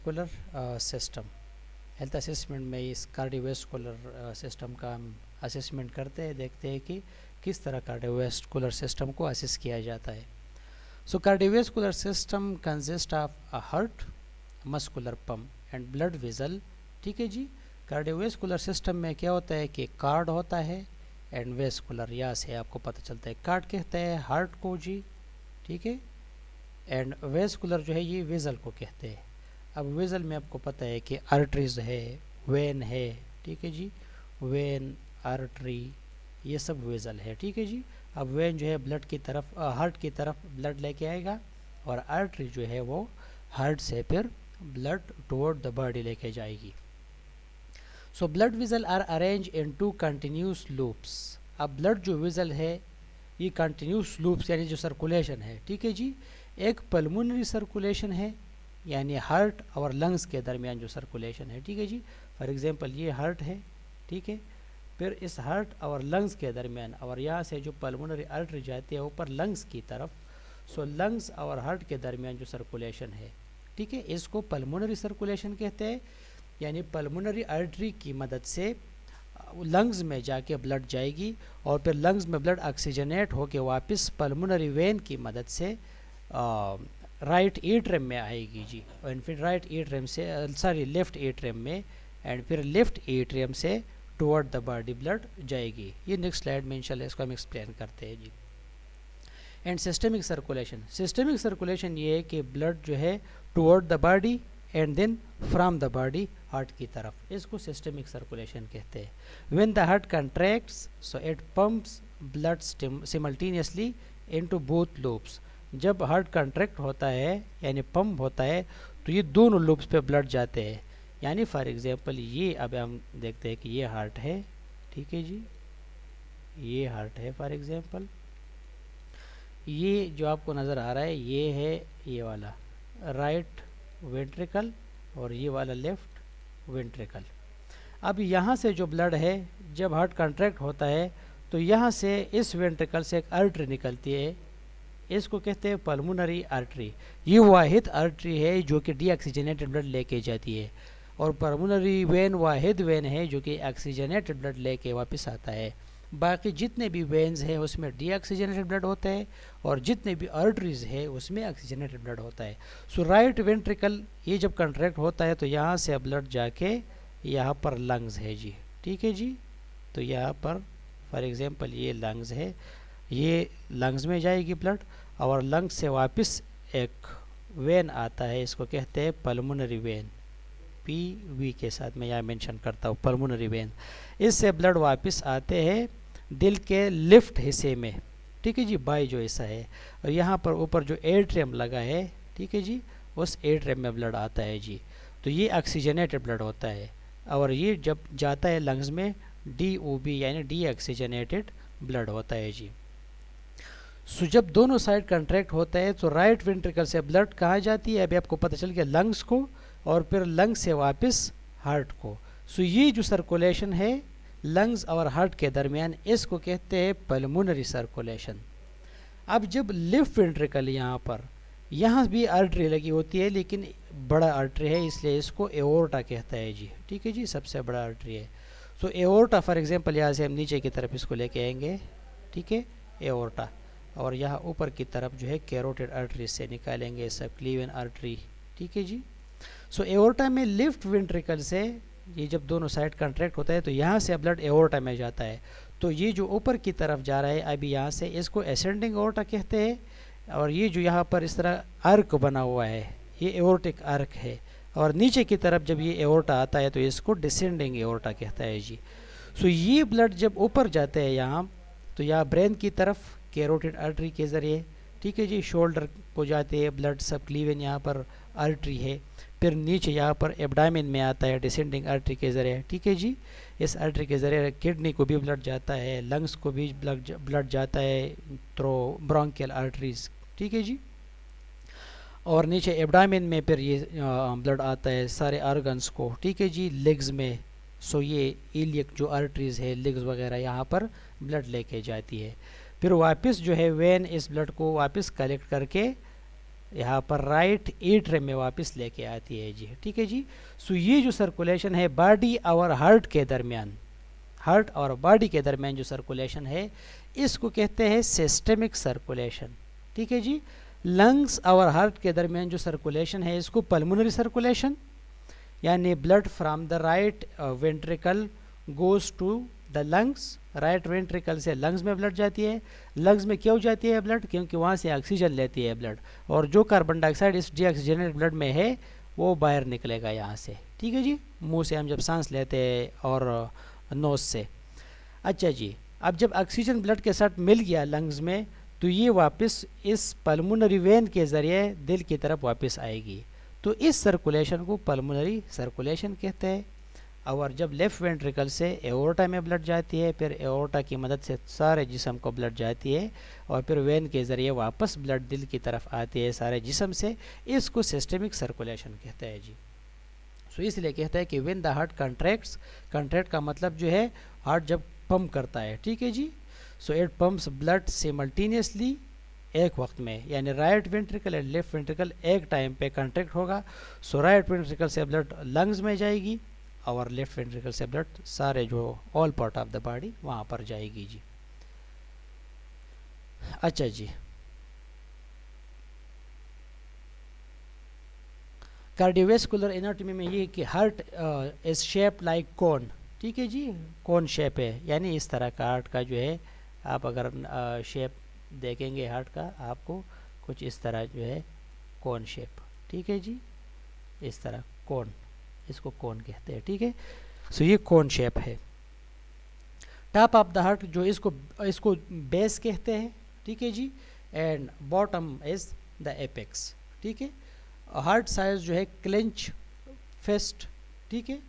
Cardiovascular system. Health assessment में इस cardiovascular system का हम असेसमेंट करते हैं, देखते हैं कि किस तरह कार्डियोवैस्कुलर सिस्टम को असेस किया जाता है। So cardiovascular system consist of a heart, muscular pump and blood vessel. ठीक है जी। कार्डियोवैस्कुलर सिस्टम में क्या होता है कि कार्ड होता है एंड वेस्कुलर, यहाँ से आपको पता चलता है कार्ड कहते हैं हार्ट को जी, ठीक है, एंड वेस्कुलर जो है ये वेजल को कहते हैं। अब वेजल में आपको पता है कि आर्टरीज है, वेन है, ठीक है जी, वेन, आर्टरी, ये सब वेजल है, ठीक है जी। अब वेन जो है ब्लड की तरफ, हार्ट की तरफ ब्लड लेके आएगा, और आर्टरी जो है वो हार्ट से फिर ब्लड टुवर्ड द बॉडी लेके जाएगी। So blood vessel are arrange in two continuous loops. अब ब्लड जो वेजल है ये कंटिन्यूस लूप्स यानी जो सर्कुलेशन है, ठीक है जी। एक पल्मोनरी सर्कुलेशन है यानी हार्ट और लंग्स के दरमियान जो सर्कुलेशन है, ठीक है जी। फॉर एग्जांपल ये हार्ट है, ठीक है, फिर इस हार्ट और लंग्स के दरमियान, और यहाँ से जो पल्मोनरी आर्टरी जाती है ऊपर लंग्स की तरफ, सो लंग्स और हार्ट के दरमियान जो सर्कुलेशन है, ठीक है, इसको पल्मोनरी सर्कुलेशन कहते हैं। यानी पल्मोनरी आर्टरी की मदद से लंग्स में जाके ब्लड जाएगी और फिर लंग्स में ब्लड ऑक्सीजनेट होके वापस पल्मोनरी वेन की मदद से राइट एट्रियम में आएगी जी, और फिर राइट एट्रियम से सॉरी लेफ्ट एट्रियम में, एंड फिर लेफ्ट एट्रियम से टुवर्ड द बॉडी ब्लड जाएगी। ये नेक्स्ट स्लाइड में इंशाल्लाह इसको हम एक्सप्लेन करते हैं जी। And systemic circulation, systemic circulation ये है कि ब्लड जो है toward the body and then from the body heart की तरफ, इसको सिस्टमिक सर्कुलेशन कहते हैं। When the heart contracts so it pumps blood simultaneously into both loops. जब हार्ट कंट्रैक्ट होता है यानी पंप होता है तो ये दोनों लूप्स पे ब्लड जाते हैं। यानी फॉर एग्जांपल ये अब हम देखते हैं कि ये हार्ट है, ठीक है जी, ये हार्ट है फॉर एग्जांपल, ये जो आपको नज़र आ रहा है ये है ये वाला राइट वेंट्रिकल और ये वाला लेफ्ट वेंट्रिकल। अब यहाँ से जो ब्लड है जब हार्ट कंट्रैक्ट होता है तो यहाँ से इस वेंट्रिकल से एक आर्टरी निकलती है, इसको कहते हैं पल्मोनरी आर्टरी। ये वाहिद आर्टरी है जो कि डीऑक्सीजनेटेड ब्लड लेके जाती है, और पल्मोनरी वेन वाहिद वेन है जो कि ऑक्सीजनेटेड ब्लड लेके वापस आता है। बाकी जितने भी वेन्स हैं उसमें डीऑक्सीजनेटेड ब्लड होता है, और जितने भी आर्टरीज है उसमें ऑक्सीजनेटेड ब्लड होता है। सो राइट वेंट्रिकल ये जब कंट्रैक्ट होता है तो यहाँ से ब्लड जाके यहाँ पर लंग्स है जी, ठीक है जी। तो यहाँ पर फॉर एग्जांपल ये लंग्स है, ये लंग्स में जाएगी ब्लड, और लंग्स से वापस एक वेन आता है, इसको कहते हैं पल्मोनरी वेन, PV के साथ मैं यहाँ मेंशन करता हूँ पल्मोनरी वेन। इससे ब्लड वापस आते हैं दिल के लेफ्ट हिस्से में, ठीक है जी, बाई जो हिस्सा है, और यहाँ पर ऊपर जो एट्रियम लगा है, ठीक है जी, उस एट्रियम में ब्लड आता है जी। तो ये ऑक्सीजनेटेड ब्लड होता है, और ये जब जाता है लंग्स में DOB यानी डीऑक्सीजनेटेड ब्लड होता है जी। सो जब दोनों साइड कंट्रैक्ट होता है तो राइट वेंट्रिकल से ब्लड कहाँ जाती है, अभी आपको पता चल गया लंग्स को, और फिर लंग्स से वापस हार्ट को। सो ये जो सर्कुलेशन है लंग्स और हार्ट के दरमियान इसको कहते हैं पल्मोनरी सर्कुलेशन। अब जब लेफ्ट वेंट्रिकल यहाँ भी आर्टरी लगी होती है, लेकिन बड़ा आर्टरी है इसलिए इसको एओर्टा कहता है जी, ठीक है जी, सबसे बड़ा आर्टरी है। सो एओर्टा फॉर एग्जांपल यहाँ से हम नीचे की तरफ इसको लेके आएंगे, ठीक है, एओर्टा, और यहाँ ऊपर की तरफ जो है कैरोटिड आर्टरी से निकालेंगे सबक्लीवियन आर्टरी, ठीक है जी। सो एओर्टा में लेफ्ट वेंट्रिकल से ये जब दोनों साइड कंट्रैक्ट होता है तो यहाँ से ब्लड एओर्टा में जाता है, तो ये जो ऊपर की तरफ जा रहा है अभी यहाँ से इसको एसेंडिंग एओर्टा कहते हैं, और ये जो यहाँ पर इस तरह आर्क बना हुआ है ये एओर्टिक आर्क है, और नीचे की तरफ जब ये एओर्टा आता है तो इसको डिसेंडिंग एओर्टा कहता है जी। सो ये ब्लड जब ऊपर जाते हैं यहाँ तो यहाँ ब्रेन की तरफ कैरोटिड आर्टरी के ज़रिए, ठीक है जी, शोल्डर को जाते हैं ब्लड सबक्लीवियन यहाँ पर आर्टरी है, फिर नीचे यहाँ पर एब्डामिन में आता है डिसेंडिंग आर्टरी के ज़रिए, ठीक है जी। इस आर्टरी के ज़रिए किडनी को भी ब्लड जाता है, लंग्स को भी ब्लड जाता है थ्रू ब्रोंकियल आर्टरीज, ठीक है जी। और नीचे एब्डामिन में फिर ये ब्लड आता है सारे ऑर्गन्स को, ठीक है जी, लेग्स में। सो ये इलियक जो आर्टरीज है लेग्स वगैरह यहाँ पर ब्लड लेके जाती है, फिर वापस जो है वेन इस ब्लड को वापस कलेक्ट करके यहाँ पर राइट एट्रियम में वापस लेके आती है जी, ठीक है जी। सो ये जो सर्कुलेशन है बॉडी और हार्ट के दरमियान, हार्ट और बॉडी के दरमियान जो सर्कुलेशन है इसको कहते हैं सिस्टेमिक सर्कुलेशन, ठीक है जी। लंग्स और हार्ट के दरमियान जो सर्कुलेशन है इसको पल्मोनरी सर्कुलेशन, यानी blood from the right ventricle goes to the lungs, right ventricle से लंग्स में ब्लड जाती है। लंग्स में क्यों जाती है ब्लड? क्योंकि वहाँ से ऑक्सीजन लेती है ब्लड, और जो कार्बन डाइऑक्साइड इस डीऑक्सीजनेटेड ब्लड में है वो बाहर निकलेगा यहाँ से, ठीक है जी, मुंह से हम जब सांस लेते हैं और नोज से। अच्छा जी, अब जब ऑक्सीजन ब्लड के साथ मिल गया लंग्स में तो ये वापस इस पल्मोनरी वेन के ज़रिए दिल की तरफ वापस आएगी, तो इस सर्कुलेशन को पल्मोनरी सर्कुलेशन कहते हैं। और जब लेफ़्ट वेंट्रिकल से एओर्टा में ब्लड जाती है, फिर एओर्टा की मदद से सारे जिस्म को ब्लड जाती है, और फिर वेन के ज़रिए वापस ब्लड दिल की तरफ आती है सारे जिस्म से, इसको सिस्टेमिक सर्कुलेशन कहते हैं जी। सो इसलिए कहता है कि व्हेन द हार्ट कंट्रैक्ट्स, कंट्रैक्ट का मतलब जो है हार्ट जब पंप करता है, ठीक है जी। So it pumps blood simultaneously, एक वक्त में, यानी right ventricle and left ventricle एक टाइम पे कंट्रैक्ट होगा। सो राइट वेंट्रिकल से ब्लड लंग्स में जाएगी और लेफ्ट वेंट्रिकल से ब्लड सारे जो all part of the body वहाँ पर जाएगी जी। अच्छा जी, कार्डियोवैस्कुलर एनाटॉमी में ये कि हार्ट इज शेप लाइक कोन, ठीक है जी, कोन शेप है, यानी इस तरह का हार्ट का जो है, आप अगर शेप देखेंगे हार्ट का आपको कुछ इस तरह जो है कोन शेप, ठीक है जी, इस तरह कोन, इसको कोन कहते हैं, ठीक है। सो ये कोन शेप है। टॉप ऑफ द हार्ट जो इसको बेस कहते हैं, ठीक है जी, and bottom is the apex, ठीक है। हार्ट साइज जो है क्लेंच फिस्ट, ठीक है,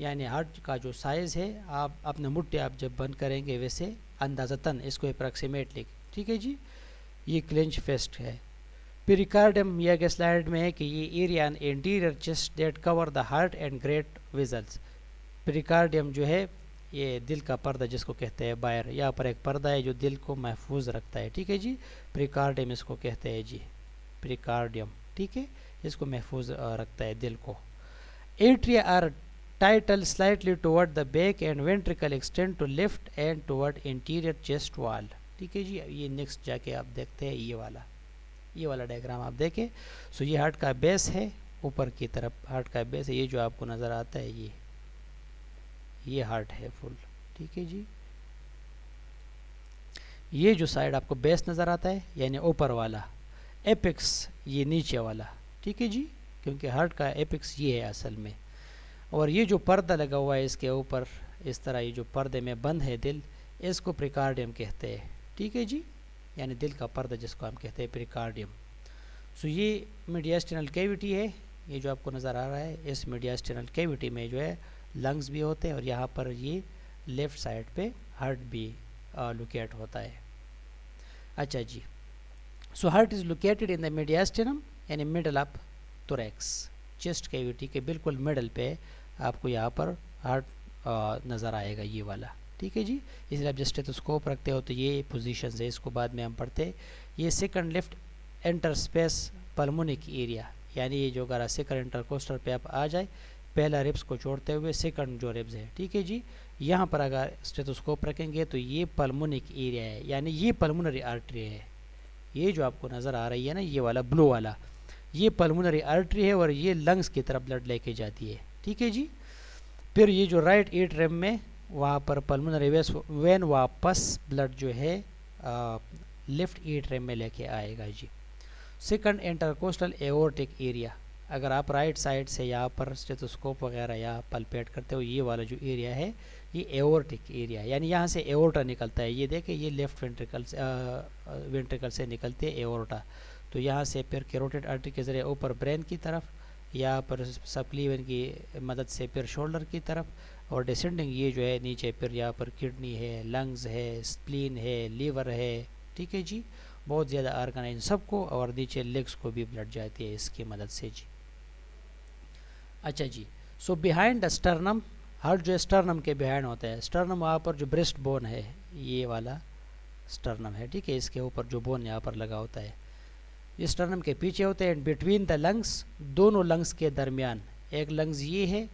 यानी हार्ट का जो साइज़ है आप अपने मुट्ठी आप जब बंद करेंगे वैसे अंदाज़तन इसको अप्रॉक्सीमेटली, ठीक है जी, ये क्लेंच फिस्ट है। पेरिकार्डियम यह के स्लाइड में है कि ये area and interior chest that cover the heart and great whistles. Pericardium जो है ये दिल का पर्दा जिसको कहते हैं बाहर, यहाँ पर एक पर्दा है जो दिल को महफूज रखता है, ठीक है जी, पेरिकार्डियम इसको कहते हैं जी, पेरिकार्डियम, ठीक है, इसको महफूज रखता है दिल को। Atria are tilted slightly toward the back and ventricle extend to left and toward interior chest wall, ठीक है जी। ये नेक्स्ट जाके आप देखते हैं ये वाला डायग्राम आप देखें। सो ये हार्ट का बेस है, ऊपर की तरफ हार्ट का बेस है, ये जो आपको नज़र आता है ये हार्ट है फुल, ठीक है जी। ये जो साइड आपको बेस नज़र आता है यानी ऊपर वाला, एपिक्स ये नीचे वाला, ठीक है जी, क्योंकि हार्ट का एपिक्स ये है असल में। और ये जो पर्दा लगा हुआ है इसके ऊपर इस तरह, ये जो पर्दे में बंद है दिल, इसको प्रिकार्डियम कहते हैं, ठीक है जी, यानी दिल का पर्दा जिसको हम कहते हैं प्रिकार्डियम। सो ये मीडियास्टिनल कैविटी है, ये जो आपको नज़र आ रहा है, इस मीडियास्टिनल कैविटी में जो है लंग्स भी होते हैं, और यहाँ पर ये लेफ़्ट साइड पे हार्ट भी लोकेट होता है। अच्छा जी, so heart is located in the mediastinum यानी middle of thorax, chest cavity के बिल्कुल मिडल पे आपको यहाँ पर हार्ट नज़र आएगा, ये वाला, ठीक है जी। इसलिए आप जब स्टेथोस्कोप रखते हो तो ये पोजीशन है, इसको बाद में हम पढ़ते हैं। ये second left interspace pulmonic area, यानी ये जो अगर सेकंड इंटरकोस्टल पे आप आ जाए, पहला रिब्स को छोड़ते हुए सेकंड जो रिब्स है, ठीक है जी, यहाँ पर अगर स्टेथोस्कोप रखेंगे तो ये पल्मोनिक एरिया है, यानी ये पल्मोनरी आर्टरी है। ये जो आपको नज़र आ रही है ना ये वाला ब्लू वाला, ये पल्मोनरी आर्टरी है और ये लंग्स की तरफ ब्लड लेके जाती है, ठीक है जी। फिर ये जो राइट एट्रियम में वहाँ पर पल्मोनरी वेन वापस ब्लड जो है लेफ्ट एट्रियम में लेके आएगा जी। सेकंड इंटरकोस्टल एओर्टिक एरिया, अगर आप राइट साइड से यहाँ पर स्टेथोस्कोप वगैरह या पल्पेट करते हो, ये वाला जो एरिया है ये एओर्टिक एरिया, यानी यहाँ से एओर्टा निकलता है। ये देखें ये लेफ्ट वेंट्रिकल से निकलती है एओर्टा, तो यहाँ से फिर कैरोटिड आर्टरी के ज़रिए ऊपर ब्रेन की तरफ, यहाँ पर सबक्लीवन की मदद से फिर शोल्डर की तरफ, और डिसेंडिंग ये जो है नीचे फिर यहाँ पर किडनी है, लंग्स है, स्प्लीन है, लीवर है, ठीक है जी, बहुत ज़्यादा आर्गन है इन सबको, और नीचे लेग्स को भी ब्लड जाती है इसकी मदद से जी। अच्छा जी, so behind the sternum, heart जो स्टर्नम के बिहाइंड होता है, स्टर्नम वहाँ पर जो ब्रेस्ट बोन है ये वाला स्टर्नम है, ठीक है, इसके ऊपर जो बोन यहाँ पर लगा होता है, स्टर्नम के पीछे होते हैं, एंड बिटवीन द लंग्स, दोनों लंग्स के दरमियान, एक लंग्स ये है,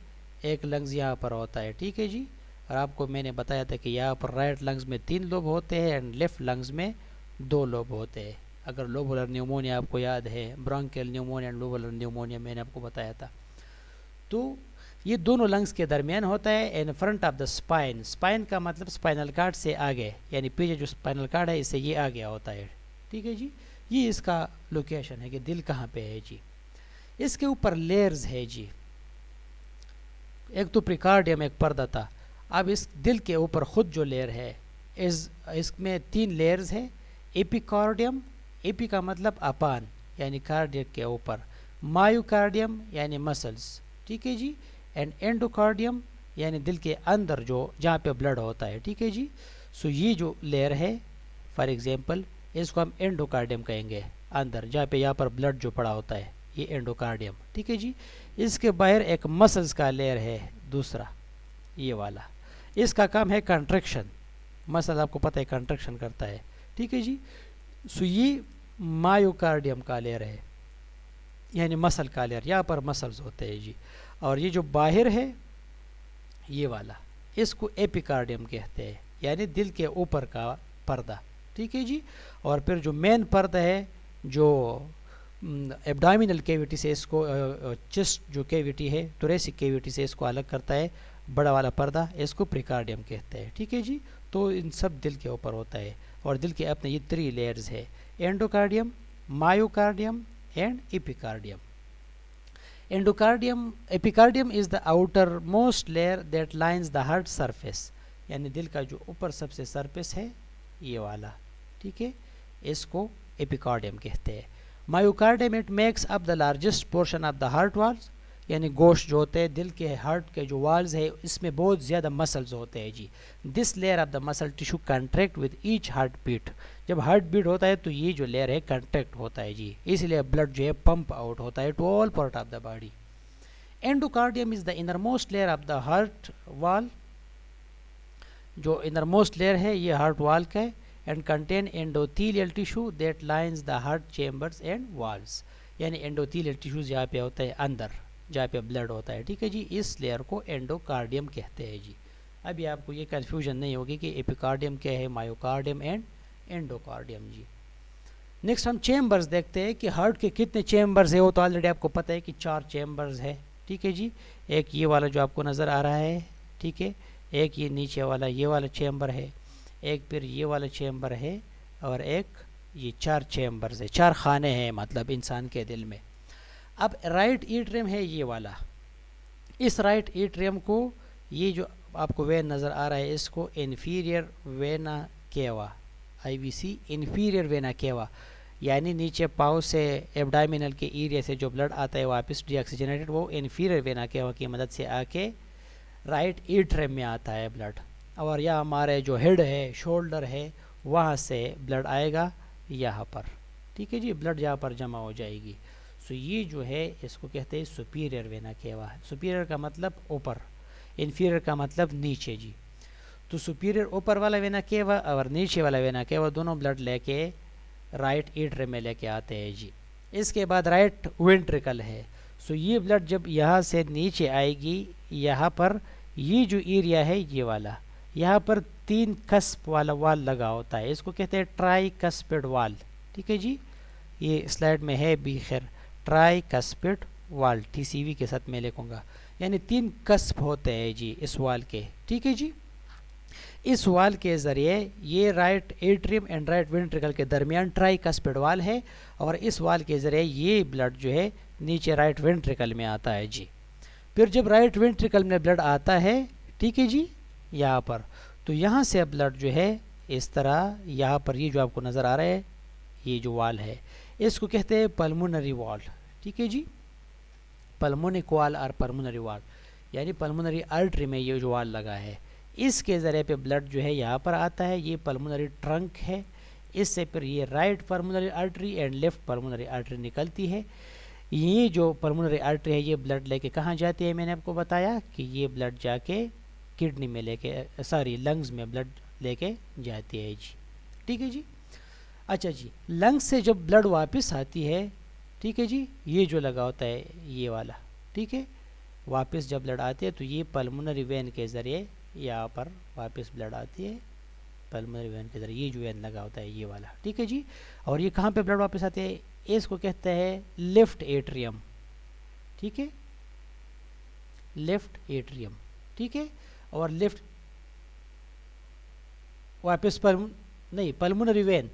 एक लंग्स यहाँ पर होता है, ठीक है जी। और आपको मैंने बताया था कि यहाँ पर राइट लंग्स में 3 लोब होते हैं एंड लेफ्ट लंग्स में 2 लोब होते हैं। अगर लोबुलर न्यूमोनिया आपको याद है, bronchial pneumonia and lobular pneumonia मैंने आपको बताया था। तो ये दोनों लंग्स के दरमियान होता है in front of the spine. Spine का मतलब स्पाइनल कार्ड से आगे, यानी पीछे जो स्पाइनल कार्ड है इससे ये आगे होता है, ठीक है जी। ये इसका लोकेशन है कि दिल कहाँ पे है जी। इसके ऊपर लेयर्स है जी, एक तो प्रिकार्डियम, एक पर्दा था। अब इस दिल के ऊपर खुद जो लेयर है इसमें 3 लेयर्स है। एपिकार्डियम, एपी का मतलब अपान यानी कार्डियक के ऊपर, मायोकार्डियम यानी मसल्स, ठीक है जी, एंड एंडोकार्डियम यानी दिल के अंदर जो जहाँ पे ब्लड होता है, ठीक है जी। सो ये जो लेयर है फॉर एग्जांपल इसको हम एंडोकार्डियम कहेंगे, अंदर जहाँ पे यहाँ पर ब्लड जो पड़ा होता है ये एंडोकार्डियम, ठीक है जी। इसके बाहर एक मसल्स का लेयर है दूसरा, ये वाला, इसका काम है कंट्रैक्शन। मसल आपको पता है कंट्रैक्शन करता है, ठीक है जी। सो ये मायोकार्डियम का लेयर है यानी मसल का लेयर, यहाँ पर मसल्स होते हैं जी। और ये जो बाहर है ये वाला, इसको एपिकार्डियम कहते हैं यानी दिल के ऊपर का पर्दा, ठीक है जी। और फिर जो मेन पर्दा है जो एब्डोमिनल कैविटी से इसको चेस्ट जो कैविटी है थोरेसिक कैविटी से इसको अलग करता है, बड़ा वाला पर्दा, इसको प्रिकार्डियम कहते हैं, ठीक है जी। तो इन सब दिल के ऊपर होता है और दिल के अपने ये 3 लेयर्स है, endocardium, myocardium and epicardium. Endocardium, epicardium is the outer most layer that lines the heart surface, यानी दिल का जो ऊपर सबसे सरफेस है ये वाला, ठीक है, इसको एपिकार्डियम कहते हैं। Myocardium it makes up the largest portion of the heart walls, यानी गोश्त जो होते हैं दिल के हार्ट के जो वाल्स है इसमें बहुत ज़्यादा मसल्स होते हैं जी। This layer of the muscle tissue contract with each heartbeat, जब हार्ट बीट होता है तो ये जो लेयर है कंट्रैक्ट होता है जी, इसलिए ब्लड जो है पंप आउट होता है to all part of the body. Endocardium is the inner most layer of the heart wall, जो इनर मोस्ट लेयर है ये हार्ट वाल का है, and contain endothelial tissue that lines the heart chambers and walls, यानी endothelial tissues यहाँ पे होता है अंदर जहाँ पे ब्लड होता है, ठीक है जी। इस लेयर को एंडोकार्डियम कहते हैं जी। अभी आपको ये कन्फ्यूजन नहीं होगी कि एपिकार्डियम क्या है, मायोकार्डियम एंड एंडोकार्डियम जी। नेक्स्ट हम चेम्बर्स देखते हैं कि हार्ट के कितने चेम्बर्स है, वो तो ऑलरेडी आपको पता है कि 4 चेम्बर्स है, ठीक है जी। एक ये वाला जो आपको नज़र आ रहा है, ठीक है, एक ये नीचे वाला ये वाला चेम्बर है, एक फिर ये वाला चेम्बर है, और एक ये 4 चेम्बर्स है, 4 खाने हैं मतलब इंसान के दिल में। अब राइट एट्रियम है ये वाला, इस राइट एट्रियम को ये जो आपको वेन नज़र आ रहा है इसको inferior vena cava, IVC inferior vena cava, यानी नीचे पाँव से एब्डामिनल के एरिया से जो ब्लड आता है वापस डीऑक्सीजनेटेड वो इन्फीरियर वेना केवा की मदद से आके राइट एट्रियम में आता है ब्लड, और यह हमारे जो हेड है शोल्डर है वहाँ से ब्लड आएगा यहाँ पर, ठीक है जी, ब्लड यहाँ पर जमा हो जाएगी। सो ये जो है इसको कहते हैं सुपीरियर वेना केवा। सुपीरियर का मतलब ऊपर, इन्फीरियर का मतलब नीचे जी। तो सुपीरियर ऊपर वाला वेना केवा और नीचे वाला वेना केवा दोनों ब्लड लेके राइट एट्रियम में लेके आते हैं जी। इसके बाद राइट वेंट्रिकल है। सो ये ब्लड जब यहाँ से नीचे आएगी, यहाँ पर ये जो एरिया है ये वाला, यहाँ पर 3 कस्प वाला वाल लगा होता है, इसको कहते हैं ट्राई कस्पिड वाल, ठीक है जी। ये स्लाइड में है भी, खैर ट्राई कस्पिड वाल TCV के साथ मैं लिखूँगा, यानी 3 कस्प होते हैं जी इस वाल के, ठीक है जी। इस वाल के ज़रिए ये right atrium and right ventricle के दरमियान ट्राई कस्पिड वाल है, और इस वाल के ज़रिए ये ब्लड जो है नीचे राइट वेंट्रिकल में आता है जी। फिर जब राइट वेंट्रिकल में ब्लड आता है, ठीक है जी, यहाँ पर, तो यहाँ से ब्लड जो है इस तरह यहाँ पर ये जो आपको नज़र आ रहा है ये जो वाल है इसको कहते हैं पल्मोनरी वॉल, ठीक है जी। पल्मोनिक वाल और पल्मोनरी वाल, यानी पल्मोनरी आर्टरी में ये जो वाल लगा है इसके ज़रिए पे ब्लड जो है यहाँ पर आता है, ये पल्मोनरी ट्रंक है, इससे फिर ये right pulmonary artery and left pulmonary artery निकलती है। ये जो पल्मोनरी आर्टरी है ये ब्लड लेके कहाँ जाती है, मैंने आपको बताया कि ये ब्लड जाके किडनी में लेके लंग्स में ब्लड लेके जाती है जी, ठीक है जी। अच्छा जी, लंग्स से जब ब्लड वापस आती है, ठीक है जी, ये जो लगा होता है ये वाला, ठीक है, वापस जब ब्लड आती है तो ये पल्मोनरी वेन के ज़रिए यहाँ पर वापस ब्लड आती है, पल्मोनरी वेन के ज़रिए ये जो वेन लगा होता है ये वाला, ठीक है जी। और ये कहाँ पे ब्लड वापस आती है, इसको कहते हैं लेफ्ट एट्रियम, ठीक है, लेफ्ट एट्रियम, ठीक है। और लेफ्ट वापस नहीं, पल्मोनरी वेन,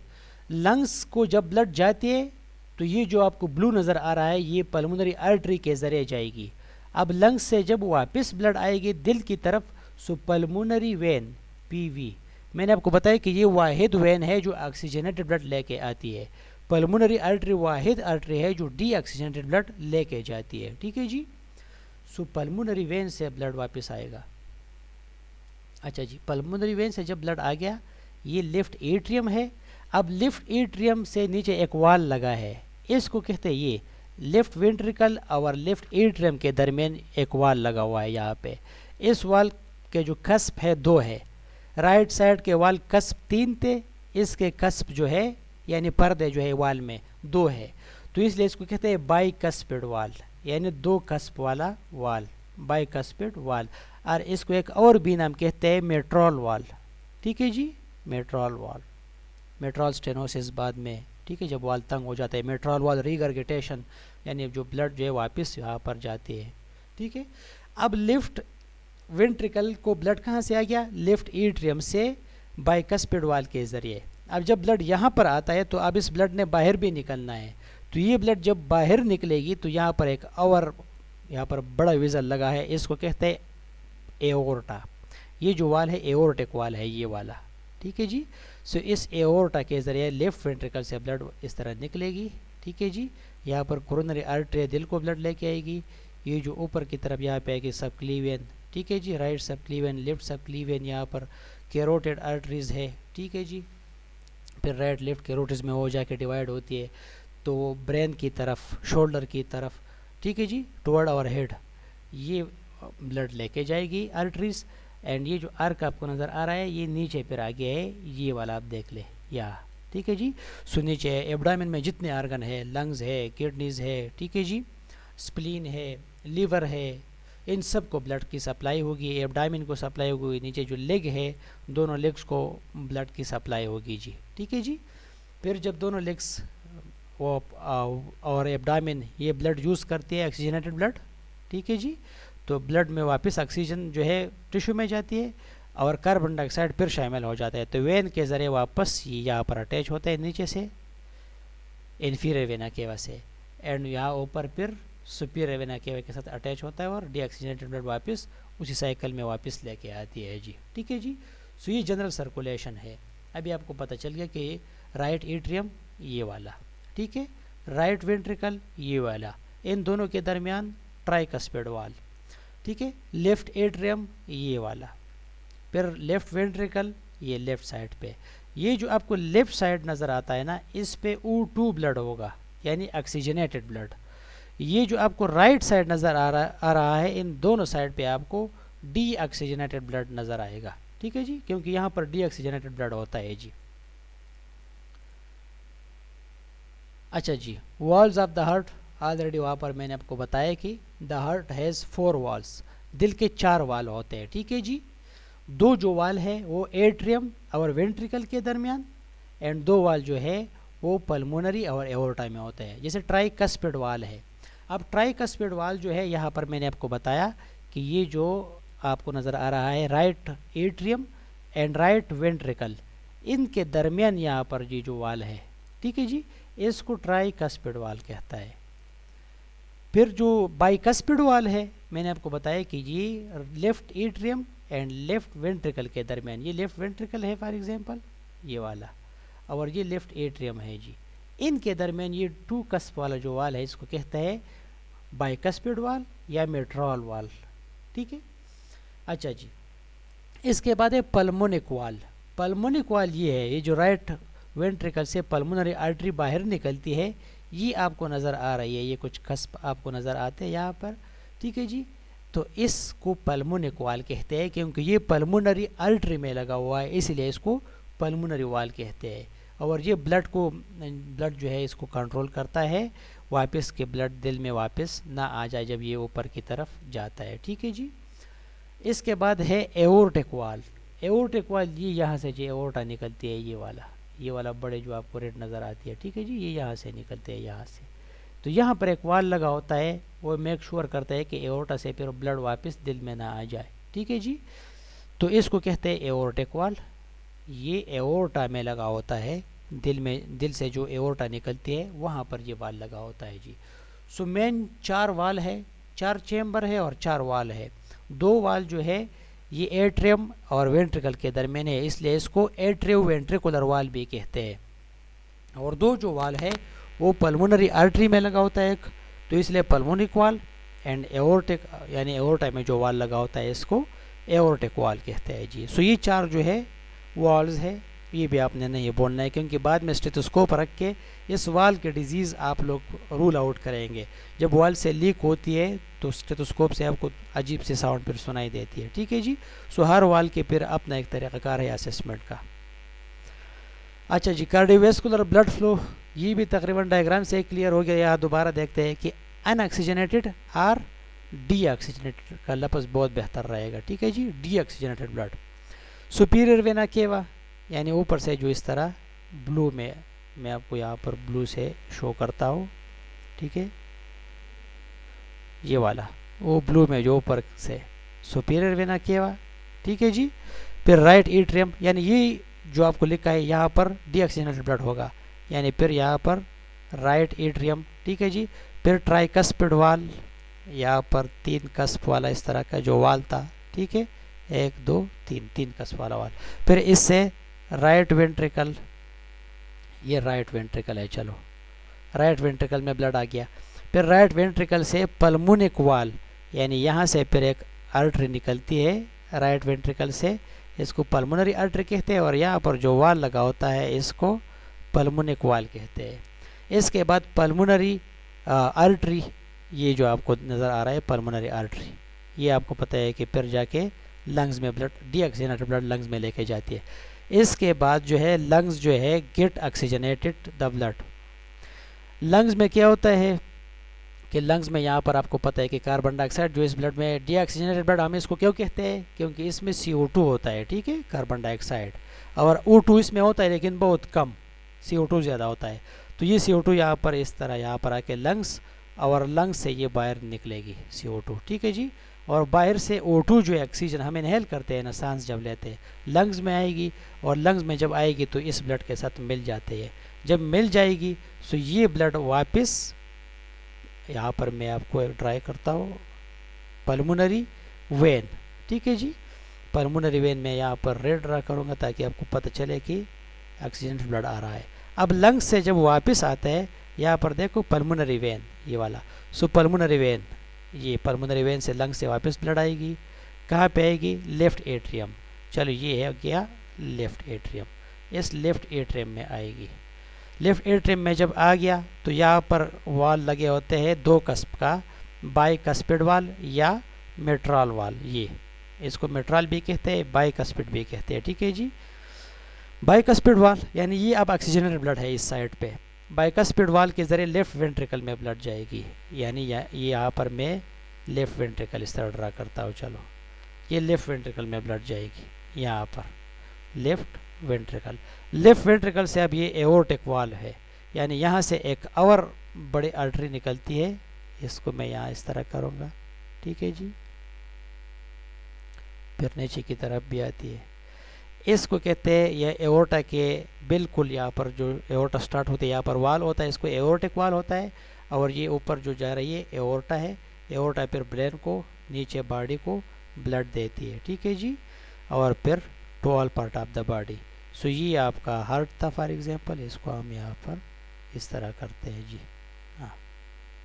लंग्स को जब ब्लड जाती है तो ये जो आपको ब्लू नज़र आ रहा है ये पल्मोनरी आर्टरी के ज़रिए जाएगी। अब लंग्स से जब वापस ब्लड आएगी दिल की तरफ, सो पल्मोनरी वेन पीवी, मैंने आपको बताया कि ये वाहिद वेन है जो ऑक्सीजनेटेड ब्लड लेके आती है। पल्मोनरी आर्टरी वाहिद आर्टरी है जो डी ऑक्सीजनेटेड ब्लड लेके जाती है, ठीक है जी। सो पल्मोनरी वेन से ब्लड वापस आएगा। अच्छा जी, पल्मोनरी वेन से जब ब्लड आ गया, ये लेफ्ट एट्रियम है। अब लेफ्ट एट्रियम से नीचे एक वाल लगा है, इसको कहते हैं ये लेफ्ट वेंट्रिकल और लेफ्ट एट्रियम के दरमियान एक वाल लगा हुआ है यहाँ पे। इस वाल के जो कस्प है 2 है, राइट साइड के वाल कस्प 3 थे, इसके कस्प जो है यानी पर्दे जो है वाल में 2 है, तो इसलिए इसको कहते हैं बाई कस्पिड वाल, यानी 2 कस्प वाला वाल, बाई कस्पिड वाल। और इसको एक और भी नाम कहते हैं मेट्रोल वाल, ठीक है जी, मेट्रोल वाल, मेट्रोल स्टेनोसिस बाद में, ठीक है, जब वाल तंग हो जाता है, मेट्रोल वाल रीगर्गिटेशन, यानी जो ब्लड जो है वापस यहाँ पर जाती है, ठीक है। अब लेफ्ट वेंट्रिकल को ब्लड कहाँ से आ गया, लेफ्ट एट्रियम से बाइकस्पिड वाल के ज़रिए। अब जब ब्लड यहाँ पर आता है तो अब इस ब्लड ने बाहर भी निकलना है, तो ये ब्लड जब बाहर निकलेगी तो यहाँ पर एक और यहाँ पर बड़ा विज़ल लगा है, इसको कहते हैं एओर्टा। ये जो वाल है एओर्टिक वाल है ये वाला, ठीक है जी। सो इस एओर्टा के ज़रिए लेफ्ट वेंट्रिकल से ब्लड इस तरह निकलेगी, ठीक है जी। यहाँ पर कोरोनरी आर्टरी दिल को ब्लड लेके आएगी, ये जो ऊपर की तरफ यहाँ पे आएगी सबक्लीवियन, ठीक है जी, राइट सबक्लीवियन, लेफ्ट सबक्लीवियन, यहाँ पर कैरोटिड आर्टरीज है, ठीक है जी। फिर राइट लेफ्ट कैरोटिड्स में हो जाके डिवाइड होती है तो ब्रेन की तरफ, शोल्डर की तरफ, ठीक है जी, टुवर्ड आवर हेड ये ब्लड लेके जाएगी आर्टरीज। एंड ये जो आर्क आपको नज़र आ रहा है ये नीचे फिर आगे है ये वाला, आप देख ले यहाँ, ठीक है जी। सो नीचे एब्डामिन में जितने आर्गन है, लंग्स है, किडनीज है, ठीक है जी, स्प्लीन है, लीवर है, इन सब को ब्लड की सप्लाई होगी, एब्डामिन को सप्लाई होगी, नीचे जो लेग है दोनों लेग्स को ब्लड की सप्लाई होगी जी, ठीक है जी। फिर जब दोनों लेग्स वो और एब्डामिन ये ब्लड यूज़ करती है ऑक्सीजनेटेड ब्लड, ठीक है जी, तो ब्लड में वापस ऑक्सीजन जो है टिश्यू में जाती है और कार्बन डाइऑक्साइड फिर शामिल हो जाता है, तो वेन के ज़रिए वापस ये यहाँ पर अटैच होता है नीचे से इन्फीरियर वेना केवा से, एंड यहाँ ऊपर फिर सुपीरियर वेना केवा के साथ अटैच होता है और डीऑक्सीजनेटेड ब्लड वापस उसी साइकिल में वापस लेके आती है जी, ठीक है जी। सो ये जनरल सर्कुलेशन है। अभी आपको पता चल गया कि राइट एट्रियम ये वाला, ठीक है, राइट वेंट्रिकल ये वाला, इन दोनों के दरमियान ट्राइकस्पिड वाल, ठीक है, लेफ्ट एट्रियम ये वाला, फिर लेफ्ट वेंट्रिकल ये लेफ्ट साइड पे। ये जो आपको लेफ्ट साइड नज़र आता है ना, इस पे O2 ब्लड होगा यानी ऑक्सीजनेटेड ब्लड। ये जो आपको राइट साइड नज़र आ रहा है, इन दोनों साइड पे आपको डी ऑक्सीजनेटेड ब्लड नज़र आएगा, ठीक है जी, क्योंकि यहाँ पर डी ऑक्सीजनेटेड ब्लड होता है जी। अच्छा जी, walls of the heart, already वहाँ पर मैंने आपको बताया कि द हार्ट हैज़ 4 वॉल्स, दिल के 4 वाल होते हैं, ठीक है जी। 2 जो वाल है वो एट्रियम और वेंट्रिकल के दरमियान, एंड 2 वाल जो है वो पल्मोनरी और एओर्टा में होते हैं, जैसे ट्राइकस्पिड वाल है। अब ट्राइकस्पिड वाल जो है यहाँ पर मैंने आपको बताया कि ये जो आपको नज़र आ रहा है right atrium and right ventricle, इनके दरमियान यहाँ पर ये जो वाल है, ठीक है जी, इसको ट्राइकस्पिड वाल कहता है। फिर जो बाइकस्पिड वाल है मैंने आपको बताया कि ये left atrium and left ventricle के दरमियान, ये लेफ्ट वेंट्रिकल है फॉर एग्जांपल ये वाला, और ये लेफ्ट एट्रियम है जी, इनके दरमियान ये 2 कस्प वाला जो वाल है इसको कहता है बाइकस्पिड वाल या मेट्रोल वाल, ठीक है। अच्छा जी, इसके बाद है पल्मोनिक वाल। पल्मोनिक वाल ये है, ये जो राइट वेंट्रिकल से पल्मोनरी आर्टरी बाहर निकलती है, ये आपको नज़र आ रही है, ये कुछ कस्प आपको नज़र आते हैं यहाँ पर, ठीक है जी। तो इसको पल्मोनिक वाल कहते हैं क्योंकि ये पल्मोनरी आर्टरी में लगा हुआ है, इसलिए इसको पल्मोनरी वाल कहते हैं। और ये ब्लड जो है इसको कंट्रोल करता है वापस के ब्लड दिल में वापस ना आ जाए जब ये ऊपर की तरफ जाता है। ठीक है जी। इसके बाद है एओर्टिक वाल। एओर्टिक वाल ये यहाँ से जो एओर्टा निकलती है, ये वाला बड़े जो आपको रेड नज़र आती है, ठीक है जी, ये यहाँ से निकलते हैं यहाँ से। तो यहाँ पर एक वाल लगा होता है, वो मेक श्योर करता है कि एओर्टा से फिर ब्लड वापस दिल में ना आ जाए। ठीक है जी। तो इसको कहते हैं एओर्टिक वाल। ये एओर्टा में लगा होता है, दिल से जो एओर्टा निकलती है वहाँ पर ये वाल लगा होता है जी। सो मेन 4 वाल है, 4 चेम्बर है और 4 वाल है। 2 वाल जो है ये एट्रियम और वेंट्रिकल के दरमियान है, इसलिए इसको एट्रियो वेंट्रिकुलर वाल भी कहते हैं। और 2 जो वाल है वो पल्मोनरी आर्टरी में लगा होता है एक, तो इसलिए पल्मोनिक वाल, एंड एओर्टिक यानी एओर्टा में जो वाल लगा होता है इसको एओर्टिक वाल कहते हैं जी। सो ये 4 जो है वाल्स है, ये भी आपने नहीं बोलना है, क्योंकि बाद में स्टेथोस्कोप रख के इस वाल के डिजीज़ आप लोग रूल आउट करेंगे। जब वाल से लीक होती है तो स्टेथोस्कोप से आपको अजीब सी साउंड फिर सुनाई देती है। ठीक है जी। सो हर वाल के फिर अपना एक तरीक़ाकार है असेसमेंट का। अच्छा जी, कार्डियोवैस्कुलर ब्लड फ्लो, ये भी तकरीबन डायग्राम से क्लियर हो गया। यहाँ दोबारा देखते हैं कि अनऑक्सीजनेटेड और डीऑक्सीजनेटेड का लफ्ज़ बहुत बेहतर रहेगा। ठीक है जी। Deoxygenated blood, superior vena cava, यानी ऊपर से जो इस तरह ब्लू में, मैं आपको यहाँ पर ब्लू से शो करता हूँ। ठीक है, ये वाला वो ब्लू में जो ऊपर से सुपीरियर वेना केवा। ठीक है जी। फिर राइट एट्रियम, यानी ये जो आपको लिखा है यहाँ पर डीऑक्सीजनेटेड ब्लड होगा, यानी फिर यहाँ पर राइट एट्रियम। ठीक है जी। फिर ट्राइकस्पिड वाल, यहाँ पर 3 कस्प वाला इस तरह का जो वाल था। ठीक है, 1 2 3 कस्प वाला वाल। फिर इससे राइट वेंट्रिकल, ये राइट वेंट्रिकल है, चलो राइट वेंट्रिकल में ब्लड आ गया। फिर राइट वेंट्रिकल से पल्मोनिक वाल, यानी यहाँ से फिर एक आर्टरी निकलती है राइट वेंट्रिकल से, इसको पल्मोनरी आर्टरी कहते हैं, और यहाँ पर जो वाल लगा होता है इसको पल्मोनिक वाल कहते हैं। इसके बाद पल्मोनरी आर्टरी, ये जो आपको नज़र आ रहा है पल्मोनरी आर्टरी, ये आपको पता है कि फिर जाके लंग्स में ब्लड, डीऑक्सीजनेटेड ब्लड लंग्स में लेके जाती है। इसके बाद जो है लंग्स जो है get oxygenated the blood. Lungs में क्या होता है कि लंग्स में यहाँ पर आपको पता है कि कार्बन डाइऑक्साइड जो इस ब्लड में, डीऑक्सीजनेटेड ब्लड हम इसको क्यों कहते हैं, क्योंकि इसमें CO2 होता है। ठीक है, कार्बन डाइऑक्साइड, और O2 इसमें होता है लेकिन बहुत कम, CO2 ज़्यादा होता है। तो ये CO2 यहाँ पर इस तरह यहाँ पर आके लंग्स, और लंग्स से ये बाहर निकलेगी CO2। ठीक है जी। और बाहर से O2 जो है ऑक्सीजन हम इनहेल करते हैं ना, सांस जब लेते हैं, लंग्स में आएगी, और लंग्स में जब आएगी तो इस ब्लड के साथ मिल जाते हैं। जब मिल जाएगी तो ये ब्लड वापस, यहाँ पर मैं आपको ट्राई करता हूँ, पल्मोनरी वेन। ठीक है जी। पल्मोनरी वेन में यहाँ पर रेड ड्रा करूँगा ताकि आपको पता चले कि ऑक्सीजन ब्लड आ रहा है। अब लंग्स से जब वापस आता है, यहाँ पर देखो पल्मोनरी वेन, ये वाला। सो पल्मोनरी वेन, ये पल्मोनरी वेन से लंग्स से वापस ब्लड आएगी, कहाँ पे आएगी, लेफ्ट एट्रियम। चलो ये है क्या, लेफ्ट एट्रियम, इस लेफ्ट एट्रियम में आएगी। लेफ्ट एट्रियम में जब आ गया तो यहाँ पर वाल लगे होते हैं 2 कस्प का, बाइकस्पिड वाल या मेट्रल वाल। ये इसको मेट्रल भी कहते हैं, बाइकस्पिड भी कहते हैं। ठीक है जी। बाइकस्पिड वाल यानी ये अब ऑक्सीजनेटेड ब्लड है इस साइड पे, बाइकस्पिड वाल के ज़रिए लेफ्ट वेंट्रिकल में ब्लड जाएगी, यानी ये यहाँ पर मैं लेफ्ट वेंट्रिकल इस तरह ड्रा करता हूँ। चलो ये लेफ्ट वेंट्रिकल में ब्लड जाएगी, यहाँ पर लेफ्ट वेंट्रिकल। लेफ्ट वेंट्रिकल से अब ये एओर्टिक वाल है, यानी यहाँ से एक और बड़ी आर्टरी निकलती है, इसको मैं यहाँ इस तरह करूँगा। ठीक है जी। फिर नीचे की तरफ भी आती है, इसको कहते हैं, यह एओर्टा के बिल्कुल यहाँ पर जो एओर्टा स्टार्ट होती है यहाँ पर वाल होता है, इसको एओर्टिक वाल होता है। और ये ऊपर जो जा रही है एओर्टा है, एओर्टा फिर ब्रेन को, नीचे बॉडी को ब्लड देती है। ठीक है जी। और फिर to all part of the body. So ये आपका हार्ट था फॉर एग्जांपल, इसको हम यहाँ पर इस तरह करते हैं जी। हाँ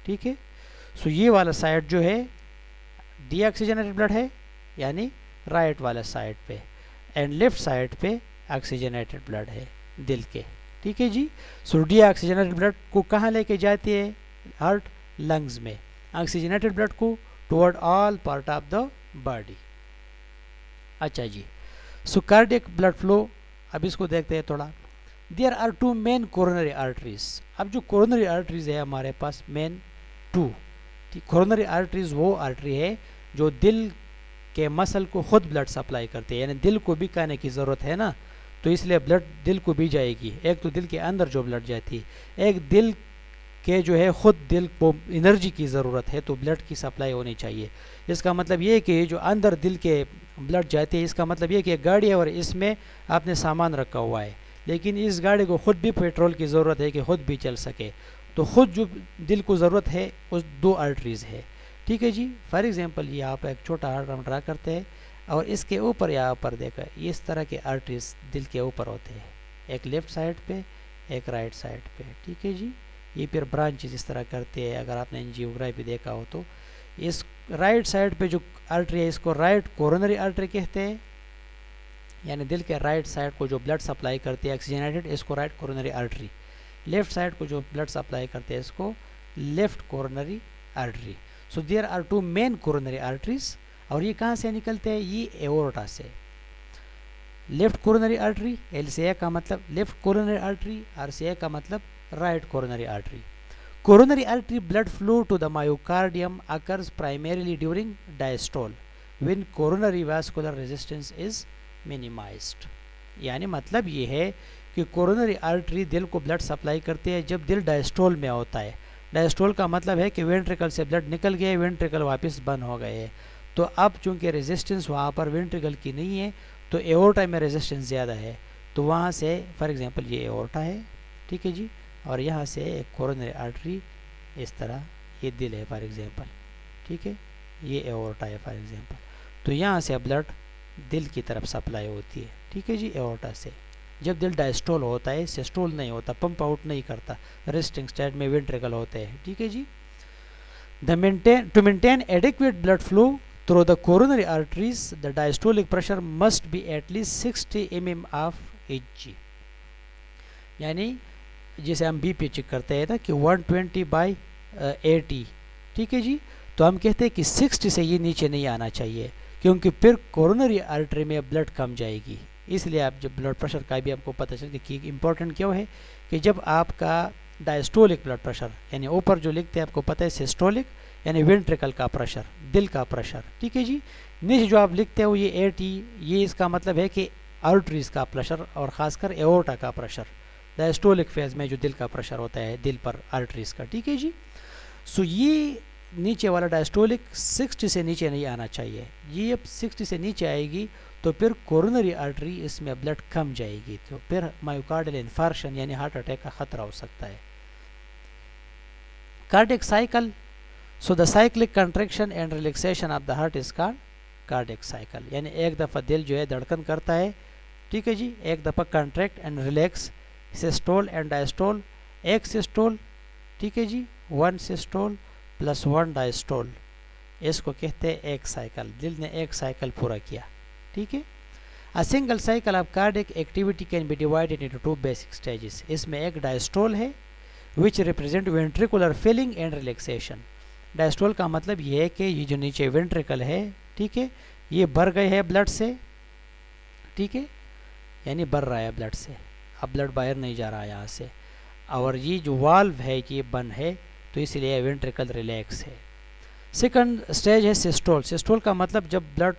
ठीक है। सो ये वाला साइड जो है डीऑक्सीजनेटेड ब्लड है, यानी राइट वाला साइड पे, एंड लेफ्ट साइड पे ऑक्सीजनेटेड ब्लड है दिल के। ठीक है जी। सो डीऑक्सीजनेटेड ब्लड को कहाँ लेके जाती है, हार्ट, लंग्स में। ऑक्सीजनेटेड ब्लड को toward all part of the body. अच्छा जी। सो कार्डियक ब्लड फ्लो, अब इसको देखते हैं थोड़ा। There are two main coronary arteries. अब जो कोरोनरी आर्टरीज है हमारे पास मेन टू, कोरोनरी आर्टरीज वो आर्टरी है जो दिल के मसल को खुद ब्लड सप्लाई करते हैं, यानी दिल को भी कहने की ज़रूरत है ना, तो इसलिए ब्लड दिल को भी जाएगी। एक तो दिल के अंदर जो ब्लड जाती है, एक दिल के जो है खुद दिल को एनर्जी की ज़रूरत है, तो ब्लड की सप्लाई होनी चाहिए। इसका मतलब ये कि जो अंदर दिल के ब्लड जाते हैं, इसका मतलब ये कि एक गाड़ी है और इसमें आपने सामान रखा हुआ है, लेकिन इस गाड़ी को खुद भी पेट्रोल की ज़रूरत है कि खुद भी चल सके, तो खुद जो दिल को ज़रूरत है उस दो आर्टरीज़ है। ठीक है जी। फॉर एग्जांपल ये आप एक छोटा डायग्राम ड्रा करते हैं और इसके ऊपर यहाँ पर देखा इस तरह के आर्टरीज दिल के ऊपर होते हैं, एक लेफ़्ट साइड पे एक राइट साइड पे। ठीक है जी। ये फिर ब्रांचेस इस तरह करते हैं। अगर आपने एंजियोग्राफी देखा हो तो इस राइट साइड पे जो आर्टरी है इसको राइट कोरोनरी आर्टरी कहते हैं, यानी दिल के राइट साइड को जो ब्लड सप्लाई करती है ऑक्सीजनेटेड, इसको right coronary artery. Left side को जो ब्लड सप्लाई करते हैं इसको left coronary artery. So there are two main coronary arteries, और ये कहाँ से निकलते हैं? ये एओर्टा से। लेफ्ट कोरोनरी आर्टरी, एल से ए का मतलब लेफ्ट कोरोनरी आर्टरी, आर से ए का मतलब right coronary artery. Coronary artery blood flow to the myocardium occurs primarily during diastole when coronary vascular resistance is minimised. यानी मतलब ये है कि कोरोनरी आर्टरी दिल को ब्लड सप्लाई करती है जब दिल डायस्टोल में होता है। डायस्टोल का मतलब है कि वेंट्रिकल से ब्लड निकल गया, वेंट्रिकल वापस बंद हो गए हैं, तो अब चूंकि रेजिस्टेंस वहाँ पर वेंट्रिकल की नहीं है तो एओर्टा में रेजिस्टेंस ज़्यादा है, तो वहाँ से फॉर एग्जांपल ये एओर्टा है, ठीक है जी, और यहाँ से एक कोरोनरी आर्टरी इस तरह, ये दिल है फॉर एग्जांपल, ठीक है, ये एओर्टा है फॉर एग्जांपल, तो यहाँ से ब्लड दिल की तरफ सप्लाई होती है। ठीक है जी, एओर्टा से। जब दिल डायस्टोल होता है, सिस्टोल नहीं होता, पंप आउट नहीं करता, रेस्टिंग स्टेट में वेंट्रिकल होते हैं। ठीक है जी। To maintain adequate blood flow through the coronary arteries the diastolic pressure must be at least 60 mm of H. यानी जैसे हम बीपी चेक करते हैं ना कि 120/80, ठीक है जी, तो हम कहते हैं कि 60 से ये नीचे नहीं आना चाहिए, क्योंकि फिर कोरोनरी आर्टरी में ब्लड कम जाएगी। इसलिए आप जब ब्लड प्रेशर का भी आपको पता चलता है कि इम्पोर्टेंट क्यों है कि जब आपका डायस्टोलिक ब्लड प्रेशर, यानी ऊपर जो लिखते हैं आपको पता है सिस्टोलिक यानी वेंट्रिकल का प्रेशर, दिल का प्रेशर, ठीक है जी, नीचे जो आप लिखते हो ये 80, ये इसका मतलब है कि आर्टरीज का प्रेशर और ख़ासकर एओर्टा का प्रेशर, डायस्टोलिक फेज में जो दिल का प्रेशर होता है दिल पर आर्टरीज का। ठीक है जी। सो ये नीचे वाला डायस्टोलिक 60 से नीचे नहीं आना चाहिए। ये जब 60 से नीचे आएगी तो फिर कोरोनरी आर्टरी इसमें ब्लड कम जाएगी, तो फिर मायोकार्डियल इन्फार्क्शन यानी हार्ट अटैक का खतरा हो सकता है। Cardiac cycle, so the cyclic contraction and relaxation of the heart is called cardiac cycle. यानी एक दफ़ा दिल जो है धड़कन करता है, ठीक है जी, एक दफ़ा contract and relax, systole and diastole, एक सिस्टोल, ठीक है जी, 1 सिस्टोल प्लस 1 डायस्टोल, इसको कहते हैं एक साइकिल। दिल ने एक साइकिल पूरा किया। ठीक है। A single cycle of cardiac activity can be divided into 2 basic stages. इसमें एक डायस्टोल है which represent ventricular filling and relaxation. Diastole का मतलब ये है कि ये जो नीचे वेंट्रिकल है, ठीक है, ये भर गए हैं ब्लड से, ठीक है, यानी भर रहा है ब्लड से, अब ब्लड बाहर नहीं जा रहा है यहाँ से, और ये जो वाल्व है ये बंद है, तो इसलिए वेंट्रिकल रिलैक्स है। सेकंड स्टेज है सिस्टोल। सिस्टोल का मतलब जब ब्लड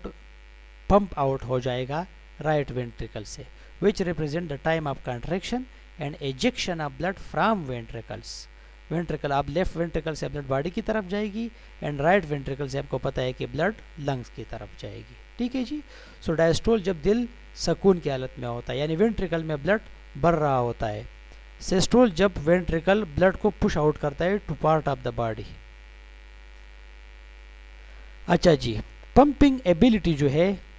पंप आउट हो जाएगा राइट वेंट्रिकल से, which represent the time of contraction and ejection of blood from ventricles. Ventricle, अब लेफ्ट वेंट्रिकल से ब्लड बॉडी की तरफ जाएगी एंड राइट वेंट्रिकल से आपको पता है कि ब्लड लंग्स की तरफ जाएगी। ठीक है जी। सो डायस्टोल जब दिल सुकून की हालत में होता है, यानी वेंट्रिकल में ब्लड बढ़ रहा होता है। सिस्टोल जब वेंट्रिकल ब्लड को पुश आउट करता है to part of the body. अच्छा जी, पंपिंग एबिलिटी जो है,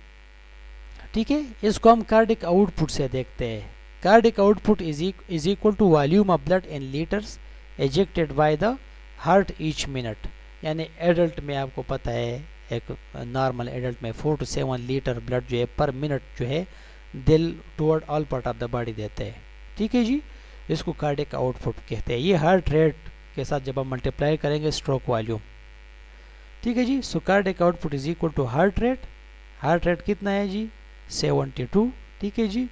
ठीक है, इसको हम कार्डिक आउटपुट से देखते हैं। Cardiac output is equal to volume of blood in litres ejected by the heart each minute. यानी एडल्ट में आपको पता है, एक नॉर्मल एडल्ट में 4 to 7 लीटर ब्लड जो है पर मिनट जो है दिल toward all part of the body देते हैं। ठीक है जी, इसको कार्डिक आउटपुट कहते हैं। ये हार्ट रेट के साथ जब हम मल्टीप्लाई करेंगे स्ट्रोक वॉल्यूम, ठीक है जी। So cardiac output is equal to heart rate. Heart rate कितना है जी? 72, ठीक है जी,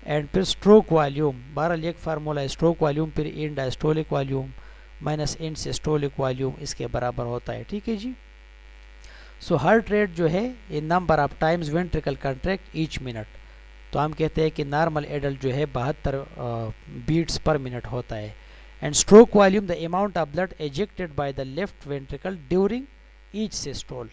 एंड फिर स्ट्रोक वॉल्यूम, बहरहाल एक फार्मूला है स्ट्रोक वॉल्यूम फिर end diastolic volume minus end systolic volume इसके बराबर होता है, ठीक है जी। सो हार्ट रेट जो है in number of times ventricle contract each minute, तो हम कहते हैं कि नॉर्मल एडल्ट जो है 72 बीट्स पर मिनट होता है। And stroke volume the amount of blood ejected by the left ventricle during each systole,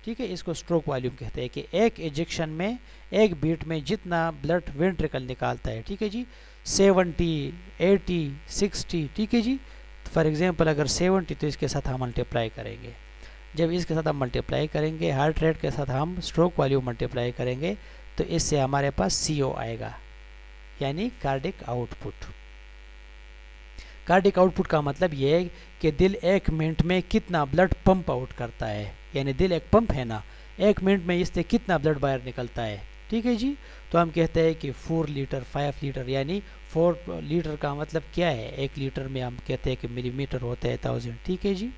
ठीक है, इसको स्ट्रोक वॉल्यूम कहते हैं कि एक एजेक्शन में एक बीट में जितना ब्लड वेंट्रिकल निकालता है, ठीक है जी, 70, 80, 60, ठीक है जी। फॉर एग्जांपल अगर 70 तो इसके साथ हम मल्टीप्लाई करेंगे, जब इसके साथ हम मल्टीप्लाई करेंगे हार्ट रेट के साथ हम स्ट्रोक वॉल्यूम मल्टीप्लाई करेंगे तो इससे हमारे पास CO आएगा, यानी कार्डिक आउटपुट। कार्डिक आउटपुट का मतलब ये है कि दिल एक मिनट में कितना ब्लड पंप आउट करता है, यानी दिल एक पंप है ना, एक मिनट में इससे कितना ब्लड बाहर निकलता है, ठीक है जी। तो हम कहते हैं कि 4 लीटर 5 लीटर, यानी 4 लीटर का मतलब क्या है, 1 लीटर में हम कहते हैं कि मिलीमीटर होते हैं 1000, ठीक है जी।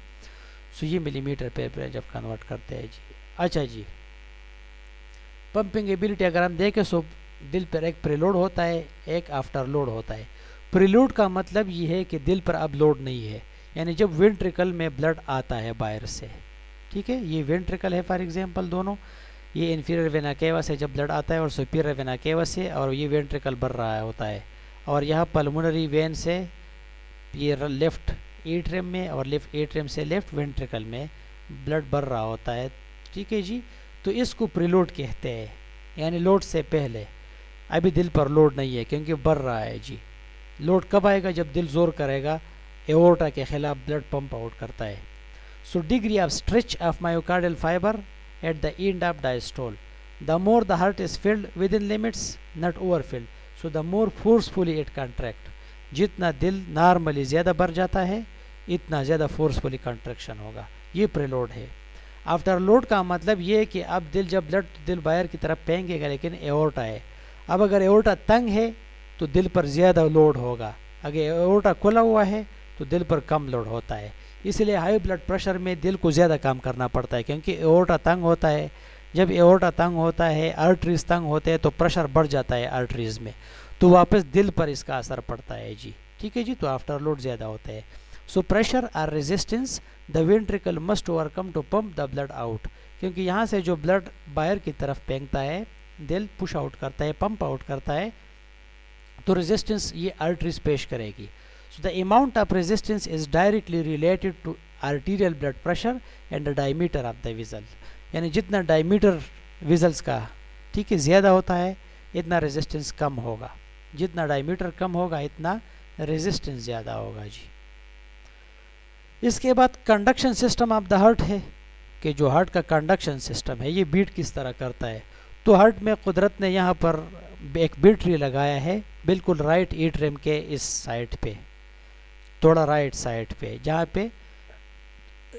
सो ये मिलीमीटर पे जब कन्वर्ट करते हैं जी। अच्छा जी, पंपिंग एबिलिटी अगर हम देखें सो दिल पर एक प्रीलोड होता है, एक आफ्टर लोड होता है। प्रीलोड का मतलब ये है कि दिल पर अब लोड नहीं है, यानी जब वेंट्रिकल में ब्लड आता है बाहर से, ठीक है, ये वेंट्रिकल है फॉर एग्जांपल दोनों, ये इन्फीरियर वेना केवा से जब ब्लड आता है और सुपीरियर वेना केवा से, और ये वेंट्रिकल भर रहा होता है, और यहाँ पल्मोनरी वेन से ये लेफ्ट एट्रियम में और लेफ्ट एट्रियम से लेफ्ट वेंट्रिकल में ब्लड भर रहा होता है, ठीक है जी। तो इसको प्रीलोड कहते हैं, यानी लोड से पहले, अभी दिल पर लोड नहीं है क्योंकि भर रहा है जी। लोड कब आएगा, जब दिल जोर करेगा, एओर्टा के खिलाफ ब्लड पंप आउट करता है। So degree of stretch of myocardial fibre at the end of diastole, the more the heart is filled with in limits not overfilled, so the more forcefully it contract, जितना दिल normally ज़्यादा भर जाता है इतना ज़्यादा फोर्सफुली कंट्रैक्शन होगा, ये प्रीलोड है। आफ्टर लोड का मतलब ये है कि अब दिल जब ब्लड दिल बाहर की तरफ फेंकेगा, लेकिन एओर्टा है, अब अगर एओर्टा तंग है तो दिल पर ज़्यादा लोड होगा, अगर एओर्टा खुला हुआ है तो दिल पर कम लोड होता है। इसलिए हाई ब्लड प्रेशर में दिल को ज़्यादा काम करना पड़ता है, क्योंकि एओर्टा तंग होता है। जब एओर्टा तंग होता है, आर्टरीज तंग होते हैं तो प्रेशर बढ़ जाता है आर्टरीज में, तो वापस दिल पर इसका असर पड़ता है जी, ठीक है जी। तो आफ्टर लोड ज़्यादा होता है। सो प्रेशर और resistance the ventricle must overcome to pump the blood out, क्योंकि यहाँ से जो ब्लड बाहर की तरफ फेंकता है दिल पुश आउट करता है, पंप आउट करता है, तो रेजिस्टेंस ये आर्टरीज पेश करेगी। So the amount of resistance is directly related to arterial blood pressure and the diameter of the vessel, यानी जितना डायमीटर विजल्स का, ठीक है, ज़्यादा होता है इतना रेजिस्टेंस कम होगा, जितना डायमीटर कम होगा इतना रेजिस्टेंस ज़्यादा होगा जी। इसके बाद conduction system of the heart है कि जो हार्ट का कंडक्शन सिस्टम है ये बीट किस तरह करता है। तो हार्ट में कुदरत ने यहाँ पर एक बीटरी लगाया है बिल्कुल राइट एट्रियम के इस साइड पे, थोड़ा राइट साइड पे, जहाँ पे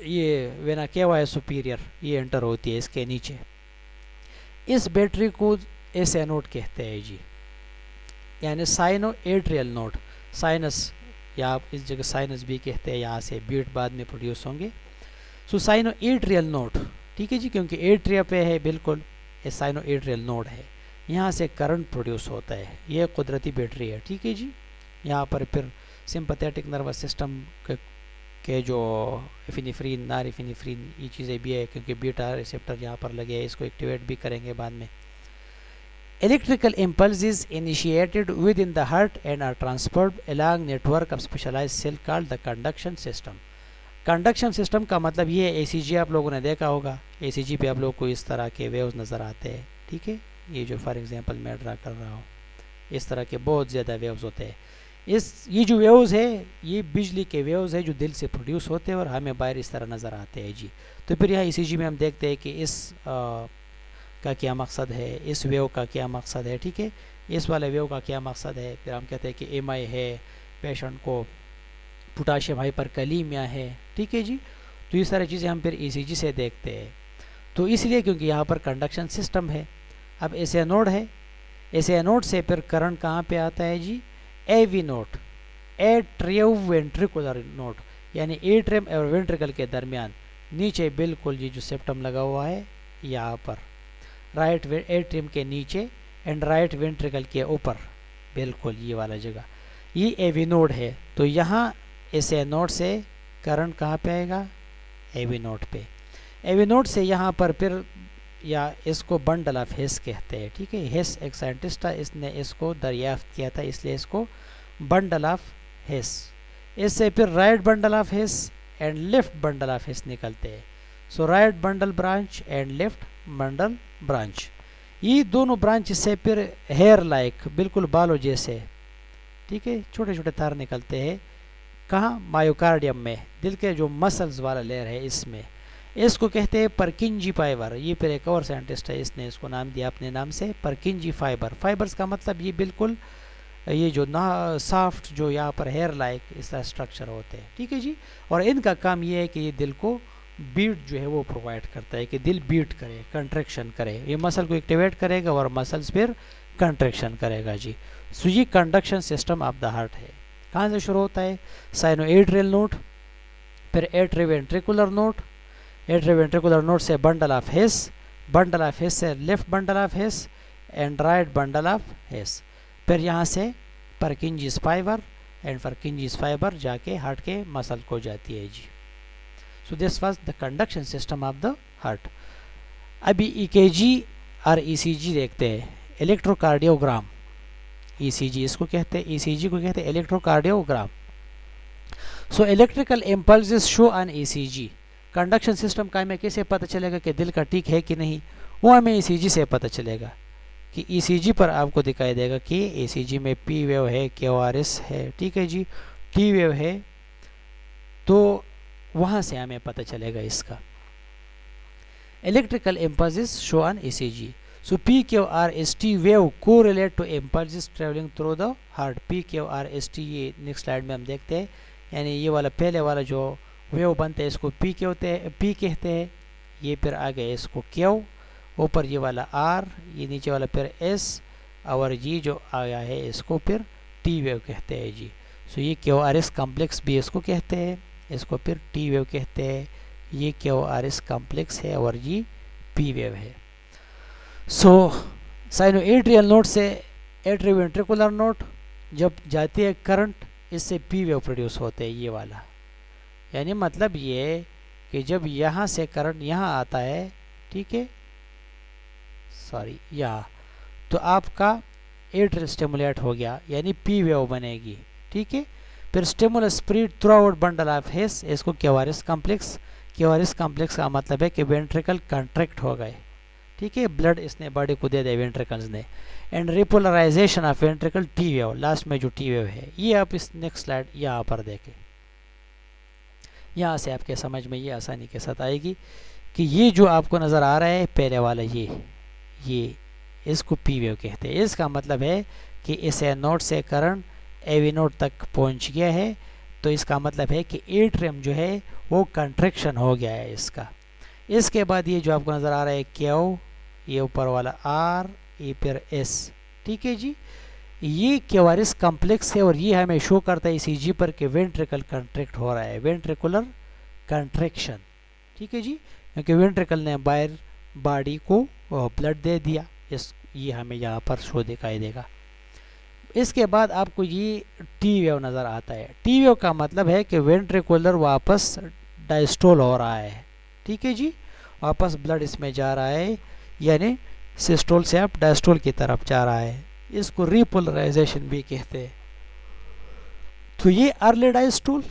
ये वेना केवा है सुपीरियर ये एंटर होती है इसके नीचे। इस बैटरी को एस नोड कहते हैं जी, यानी साइनो एट्रियल नोड, साइनस या आप इस जगह साइनस भी कहते हैं, यहाँ से बीट बाद में प्रोड्यूस होंगे। सो साइनो एट्रियल नोड, ठीक है जी, क्योंकि एट्रिया पे है बिल्कुल, ये साइनो एट्रियल नोड है, यहाँ से करंट प्रोड्यूस होता है, ये कुदरती बैटरी है, ठीक है जी। यहाँ पर फिर सिंपैथेटिक नर्वस सिस्टम के जो एफिनेफ्रिन, नॉरएपिनेफ्रिन ये चीज़ें भी है, क्योंकि बीटा रिसेप्टर यहाँ पर लगे हैं, इसको एक्टिवेट भी करेंगे बाद में। Electrical impulse is initiated within the heart and are transferred along network of specialized cell called the conduction system. Conduction system का मतलब ये है, ACG आप लोगों ने देखा होगा, ACG पे आप लोगों को इस तरह के वेव्स नज़र आते हैं, ठीक है, ये जो फॉर एग्जांपल मैं ड्रा कर रहा हूँ, इस तरह के बहुत ज़्यादा वेव्स होते हैं। ये जो वेव्स है ये बिजली के वेव्स है जो दिल से प्रोड्यूस होते हैं और हमें बाहर इस तरह नज़र आते हैं जी। तो फिर यहाँ ECG में हम देखते हैं कि इस का क्या मकसद है, इस वेव का क्या मकसद है, ठीक है, इस वाले वेव का क्या मकसद है। फिर हम कहते हैं कि MI है, पेशेंट को पोटाशियम हाइपरकैलीमिया है, ठीक है जी। तो ये सारी चीज़ें हम फिर ECG से देखते हैं। तो इसलिए क्योंकि यहाँ पर कंडक्शन सिस्टम है। अब SA नोड है, SA नोड से फिर करंट कहाँ पे आता है जी, AV नोड, एट्रियोवेंट्रिकुलर नोड, यानी एट्रियम और वेंट्रिकल के दरमियान नीचे बिल्कुल ये जो सेप्टम लगा हुआ है यहाँ पर, राइट एट्रियम के नीचे एंड राइट वेंट्रिकल के ऊपर, बिल्कुल ये वाला जगह, ये एवी नोड है। तो यहाँ इस नोड से करंट कहाँ पे आएगा, एवी नोड पे। एवी नोड से यहाँ पर फिर, या इसको बंडल ऑफ हिस कहते हैं, ठीक है। हिस एक साइंटिस्ट था, इसने इसको दरियाफ्त किया था, इसलिए इसको बंडल ऑफ हिस। इससे फिर right bundle of His and left bundle of His निकलते हैं। So right bundle branch and left bundle branch, ये दोनों ब्रांच से फिर हेयर लाइक, बिल्कुल बालों जैसे, ठीक है, छोटे छोटे तार निकलते हैं। कहाँ, मायोकार्डियम में, दिल के जो मसल्स वाला लेयर है इसमें। इसको कहते हैं परकिंजी फाइबर। ये फिर एक और साइंटिस्ट है, इसने इसको नाम दिया अपने नाम से, परकिंजी फाइबर। फाइबर्स का मतलब ये बिल्कुल ये जो ना सॉफ्ट, जो यहाँ पर हेयर लाइक इस तरह स्ट्रक्चर होते हैं, ठीक है जी। और इनका काम ये है कि ये दिल को बीट जो है वो प्रोवाइड करता है, कि दिल बीट करे, कंट्रैक्शन करे। ये मसल को एक्टिवेट करेगा और मसल्स फिर कंट्रैक्शन करेगा जी। सो ये conduction system of the heart है। कहाँ से शुरू होता है, साइनोएड्रियल नोड, फिर एट्रियोवेंट्रिकुलर नोड, एट्रियोवेंट्रिकुलर नोड से bundle of His, bundle of His से left bundle of His and right bundle of His, फिर यहाँ से Purkinje's fibre and Purkinje's fibre जाके हार्ट के मसल को जाती है जी। So this was the conduction system of the heart. अभी ईकेजी और ईसीजी देखते हैं, इलेक्ट्रोकार्डियोग्राम। ईसीजी इसको कहते हैं, ईसीजी को कहते हैं electrocardiogram. So electrical impulses show on ECG. Conduction system का हमें कैसे पता चलेगा कि दिल का ठीक है कि नहीं, वो हमें ईसीजी से पता चलेगा। कि ईसीजी पर आपको दिखाई देगा कि ईसीजी में पी वेव है, क्यूआरएस है, ठीक है जी, टी वेव है, तो वहाँ से हमें पता चलेगा इसका। Electrical impulses show on ECG. So P Q R S T wave को relate to impulses travelling through the heart. P Q R S T, ये नेक्स्ट स्लाइड में हम देखते हैं, यानी ये वाला पहले वाला जो वेव बनते हैं इसको पी कहते हैं, ये फिर आगे इसको क्यू, ऊपर ये वाला आर, ये नीचे वाला फिर एस, और ये जो आया है इसको फिर टी वेव कहते हैं जी। सो ये क्यू आर एस कॉम्प्लेक्स भी इसको कहते हैं, इसको फिर टी वेव कहते हैं। ये क्यू आर एस कॉम्प्लेक्स है और ये पी वेव है। सो साइनोएड्रियल नोड से एट्रियोवेंट्रिकुलर नोड जब जाती है करंट, इससे पी वेव प्रोड्यूस होते हैं, ये वाला। यानी मतलब ये कि जब यहाँ से करंट यहाँ आता है, ठीक है, सॉरी यहाँ, तो आपका एट्रियल स्टिमुलेट हो गया, यानी पी वेव बनेगी, ठीक है। फिर stimulus spread through out bundle of हिस, इसको क्यूआरएस कॉम्प्लेक्स। क्यूआरएस कॉम्प्लेक्स का मतलब है कि वेंट्रिकल कंट्रैक्ट हो गए, ठीक है, ब्लड इसने बॉडी को दे दिया वेंट्रिकल्स ने। And repolarisation of ventricle, T wave, last में जो टी वेव है, ये आप इस नेक्स्ट स्लाइड यहाँ पर देखें, यहाँ से आपके समझ में ये आसानी के साथ आएगी कि ये जो आपको नज़र आ रहा है पहले वाला, ये इसको पी वेव कहते हैं। इसका मतलब है कि इस नोड से करंट एवी नोड तक पहुंच गया है, तो इसका मतलब है कि एट्रियम जो है वो कंट्रैक्शन हो गया है इसका। इसके बाद ये जो आपको नज़र आ रहा है क्यू, ये ऊपर वाला आर, ये फिर एस, ठीक है जी, ये क्यूआरएस कॉम्प्लेक्स है और ये हमें शो करता है ईसीजी पर कि वेंट्रिकल कंट्रैक्ट हो रहा है, वेंट्रिकुलर कंट्रैक्शन, ठीक है जी, क्योंकि वेंट्रिकल ने बाहर बॉडी को ब्लड दे दिया। ये हमें यहाँ पर शो दिखाई देगा। इसके बाद आपको ये टी वेव नज़र आता है। टी वेव का मतलब है कि वेंट्रिकुलर वापस डायस्टोल हो रहा है, ठीक है जी, वापस ब्लड इसमें जा रहा है, यानी सिस्टोल से आप डायस्टोल की तरफ जा रहा है। इसको रिपोलराइजेशन भी कहते हैं। तो ये अर्ली डायस्टोल,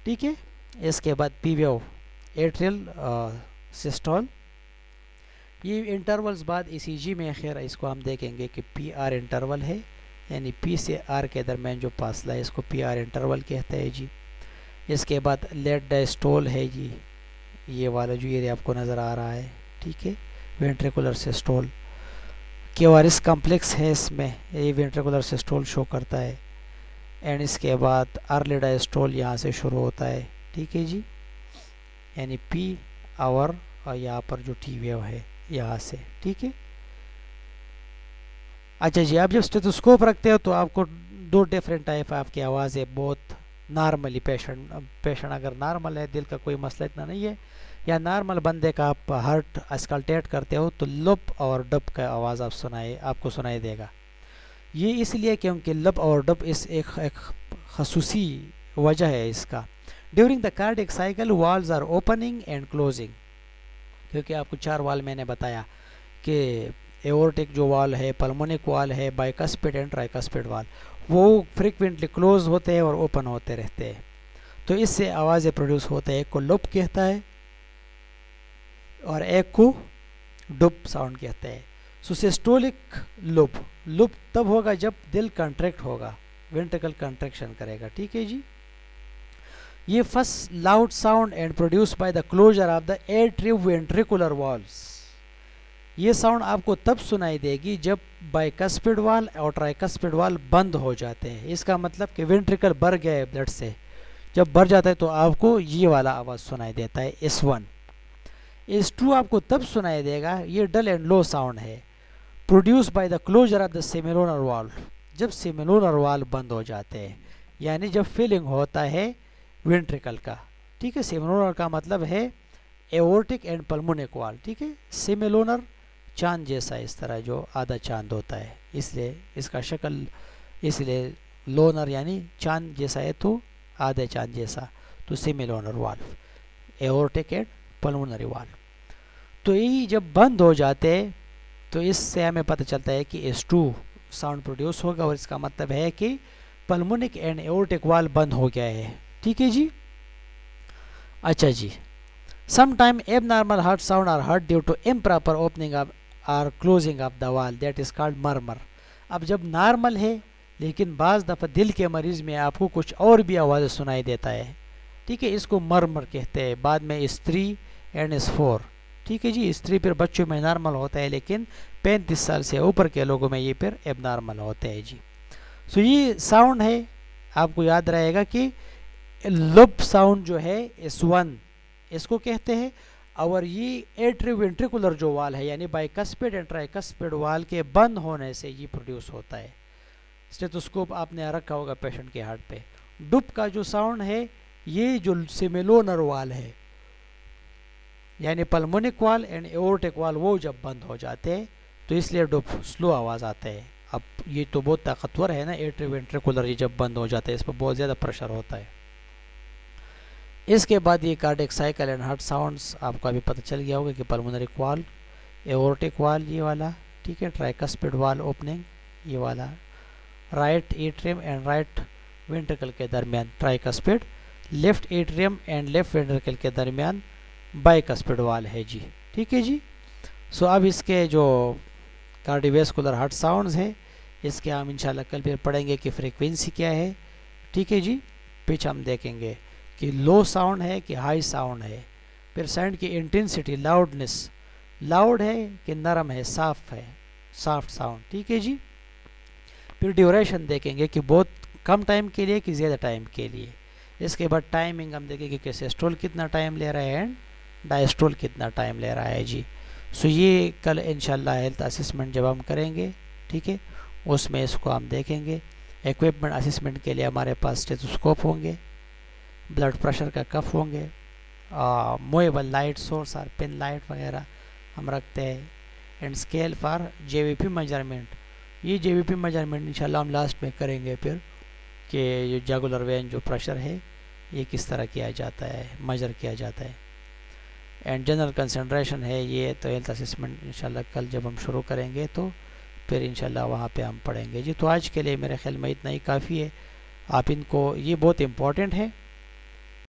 ठीक है। इसके बाद पी वेव, एट्रियल सिस्टोल। ये इंटरवल्स बाद ईसीजी में खैर इसको हम देखेंगे कि पी आर इंटरवल है, यानी पी से आर के दरमियान जो फासला है इसको पी आर इंटरवल कहते हैं जी। इसके बाद लेट डायस्टोल है जी, ये वाला जो ये आपको नज़र आ रहा है, ठीक है, वेंट्रिकुलर सिस्टोल। क्यूआरएस कॉम्प्लेक्स है इसमें, ये वेंट्रिकुलर सिस्टोल शो करता है। एंड इसके बाद अर्ली डायस्टोल यहाँ से शुरू होता है, ठीक है जी, यानी पी और यहाँ पर जो टी वेव है यहाँ से, ठीक है। अच्छा जी, आप जब स्टेथोस्कोप रखते हो तो आपको दो डिफरेंट टाइप आपकी आवाज़ है, बहुत नॉर्मली पेशेंट अगर नॉर्मल है, दिल का कोई मसला इतना नहीं है, या नॉर्मल बंदे का आप हार्ट अस्कल्टेट करते हो तो लुप और डब का आवाज़ आपको सुनाई देगा। ये इसलिए क्योंकि लब और डब इस एक खसूसी वजह है इसका। During the cardiac cycle valves are opening and closing, क्योंकि आपको 4 वाल मैंने बताया कि एओर्टिक जो वाल है, पल्मोनिक वाल है, बाइकस्पिड एंड ट्राइकस्पिड वाल, वो फ्रिक्वेंटली क्लोज होते हैं और ओपन होते रहते हैं। तो इससे आवाज़ें प्रोड्यूस होते हैं। एक को लुप कहता है और एक को डुप साउंड कहते हैं। सो सिस्टोलिक लुप तब होगा जब दिल कंट्रैक्ट होगा, वेंट्रिकल कंट्रैक्शन करेगा। ठीक है जी। ये first loud sound and produce by the closure of the atrioventricular valves. ये साउंड आपको तब सुनाई देगी जब बाइकस्पिड वाल और ट्राइकस्पिड वाल बंद हो जाते हैं। इसका मतलब कि वेंट्रिकल भर गया है ब्लड से, जब भर जाता है तो आपको ये वाला आवाज़ सुनाई देता है S1। S2 आपको तब सुनाई देगा, ये डल एंड लो साउंड है, produce by the closure of the semilunar valve, जब सेमिलोनर वाल्व बंद हो जाते हैं, यानी जब फिलिंग होता है वेंट्रिकल का। ठीक है, सेमिलोनर का मतलब है एओर्टिक एंड पल्मोनिक वाल्व। ठीक है, सेमिलोनर चांद जैसा, इस तरह जो आधा चांद होता है, इसलिए इसका शक्ल, इसलिए लोनर यानी चांद जैसा है तो आधे चांद जैसा, तो semilunar valve, aortic and pulmonary valve. तो यही जब बंद हो जाते हैं तो इससे हमें पता चलता है कि S2 साउंड प्रोड्यूस होगा, और इसका मतलब है कि पल्मोनिक एंड एओर्टिक वाल्व बंद हो गया है। ठीक है जी। अच्छा जी, sometime abnormal heart sound are heard due to improper opening of or closing of the valve, that is called murmur. अब जब नॉर्मल है, लेकिन बाज़ दफ़ा दिल के मरीज़ में आपको कुछ और भी आवाज़ सुनाई देता है। ठीक है, इसको मर्मर कहते हैं। बाद में S3 एंड S4। ठीक है जी। स्त्री फिर बच्चों में नॉर्मल होता है, लेकिन 35 साल से ऊपर के लोगों में ये फिर एबनॉर्मल होते हैं जी। सो ये साउंड है, आपको याद रहेगा कि लुप साउंड जो है S1 इसको कहते हैं, और ये एट्रियोवेंट्रिकुलर जो वाल है, यानी बाइकस्पिड एंड ट्राइकस्पिड वाल के बंद होने से ये प्रोड्यूस होता है। स्टेथोस्कोप आपने रखा होगा पेशेंट के हार्ट पे। डुप का जो साउंड है, ये जो सेमिलोनर वाल है, यानी पल्मोनिक वाल एंड एओर्टिक वाल, वो जब बंद हो जाते हैं तो इसलिए डुप स्लो आवाज़ आते हैं। अब ये तो बहुत ताकतवर है ना, एट्रियोवेंट्रिकुलर, ये जब बंद हो जाते हैं इस पर बहुत ज़्यादा प्रेशर होता है। इसके बाद ये cardiac cycle and heart sounds आपको अभी पता चल गया होगा कि पल्मोनरी वाल, एओर्टिक वाल ये वाला, ठीक है, ट्राइकस्पिड वाल ओपनिंग ये वाला, right atrium and right ventricle के दरमियान tricuspid, left atrium and left ventricle के दरमियान बाइकस्पिड वाल है जी। ठीक है जी। सो अब इसके जो कार्डियोवैस्कुलर हार्ट साउंड्स है, इसके हम इंशाल्लाह कल फिर पढ़ेंगे कि फ्रीक्वेंसी क्या है। ठीक है जी। पिच हम देखेंगे कि लो साउंड है कि हाई साउंड है, फिर साउंड की इंटेंसिटी, लाउडनेस, लाउड है कि नरम है, साफ है, सॉफ्ट साउंड। ठीक है जी। फिर ड्यूरेशन देखेंगे कि बहुत कम टाइम के लिए कि ज़्यादा टाइम के लिए। इसके बाद टाइमिंग हम देखेंगे कि सिस्टोल कितना टाइम ले रहा है एंड डायस्टोल कितना टाइम ले रहा है जी। सो ये कल इंशाल्लाह हेल्थ असेसमेंट जब हम करेंगे, ठीक है, उसमें इसको हम देखेंगे। इक्विपमेंट असेसमेंट के लिए हमारे पास स्टेथोस्कोप होंगे, ब्लड प्रेशर का कफ होंगे, मूवेबल लाइट सोर्स और पिन लाइट वगैरह हम रखते हैं, and scale for JVP measurement. ये JVP मेजरमेंट इंशाल्लाह हम लास्ट में करेंगे फिर कि ये जुगुलर वेन जो प्रेशर है ये किस तरह किया जाता है, मेजर किया जाता है। एंड जनरल कंसंट्रेशन है ये, तो हेल्थ असेसमेंट इंशाल्लाह कल जब हम शुरू करेंगे तो फिर इंशाल्लाह वहाँ पे हम पढ़ेंगे जी। तो आज के लिए मेरे ख्याल में इतना ही काफ़ी है। आप इनको, ये बहुत इम्पोर्टेंट है